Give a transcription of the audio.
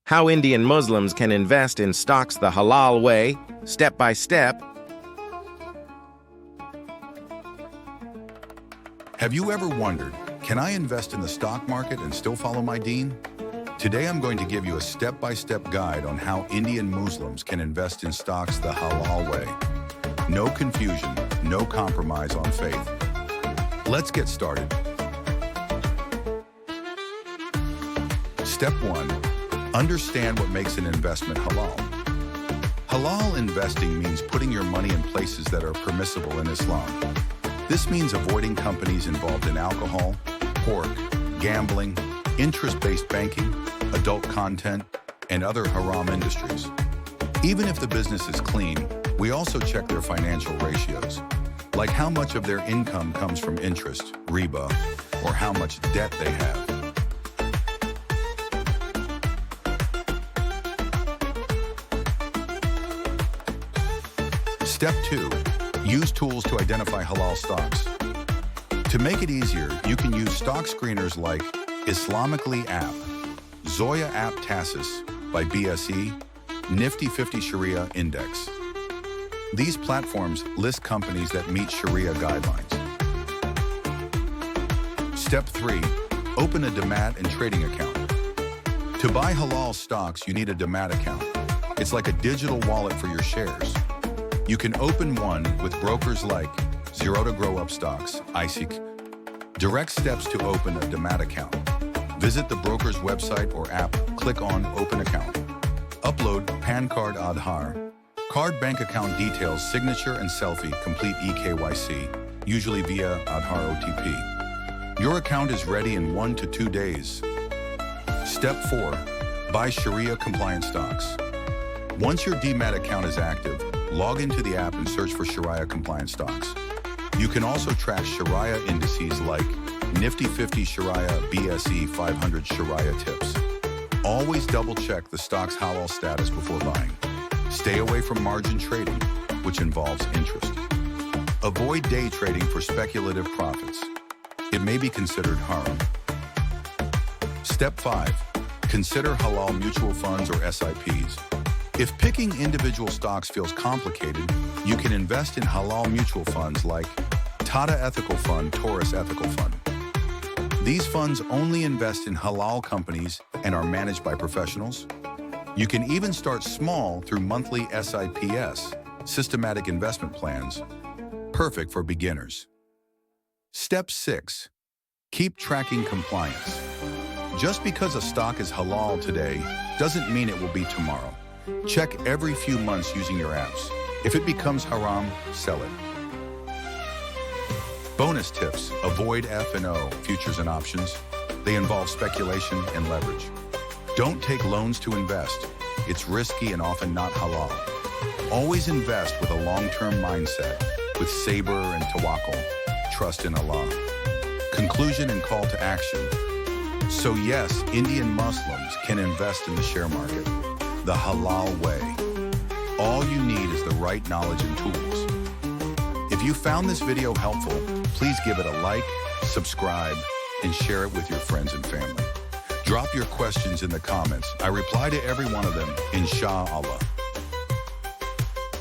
How Indian Muslims can invest in stocks the halal way, step by step. Have you ever wondered, can I invest in the stock market and still follow my deen? Today I'm going to give you a step-by-step guide on how Indian Muslims can invest in stocks the halal way. No confusion, no compromise on faith. Let's get started. Step 1. Understand what makes an investment halal. Halal investing means putting your money in places that are permissible in Islam. This means avoiding companies involved in alcohol, pork, gambling, interest-based banking, adult content, and other haram industries. Even if the business is clean, we also check their financial ratios, like how much of their income comes from interest, riba, or how much debt they have. Step 2. Use tools to identify halal stocks. To make it easier, you can use stock screeners like Islamically app, Zoya app Tassis by BSE, Nifty 50 Sharia Index. These platforms list companies that meet Sharia guidelines. Step 3. Open a Demat and trading account. To buy halal stocks, you need a Demat account. It's like a digital wallet for your shares. You can open one with brokers like Zero to Grow Up Stocks, ISIC. Direct steps to open a Demat account. Visit the broker's website or app, click on Open Account. Upload PAN card Aadhaar. Card bank account details, signature and selfie, complete eKYC, usually via Aadhaar OTP. Your account is ready in 1 to 2 days. Step 4. Buy Shariah-compliant stocks. Once your Demat account is active, log into the app and search for Shariah-compliant stocks. You can also track Sharia indices like Nifty 50 Sharia BSE 500 Sharia tips. Always double-check the stock's halal status before buying. Stay away from margin trading, which involves interest. Avoid day trading for speculative profits. It may be considered haram. Step 5. Consider halal mutual funds or SIPs. If picking individual stocks feels complicated, you can invest in halal mutual funds like Tata Ethical Fund, Taurus Ethical Fund. These funds only invest in halal companies and are managed by professionals. You can even start small through monthly SIPs, systematic investment plans, perfect for beginners. Step 6. Keep tracking compliance. Just because a stock is halal today doesn't mean it will be tomorrow. Check every few months using your apps. If it becomes haram, sell it. Bonus tips: avoid F&O, futures and options. They involve speculation and leverage. Don't take loans to invest. It's risky and often not halal. Always invest with a long-term mindset, with sabr and tawakkul, trust in Allah. Conclusion and call to action. So yes, Indian Muslims can invest in the share market the halal way. All you need is the right knowledge and tools. If you found this video helpful, please give it a like, subscribe, and share it with your friends and family. Drop your questions in the comments. I reply to every one of them, inshallah.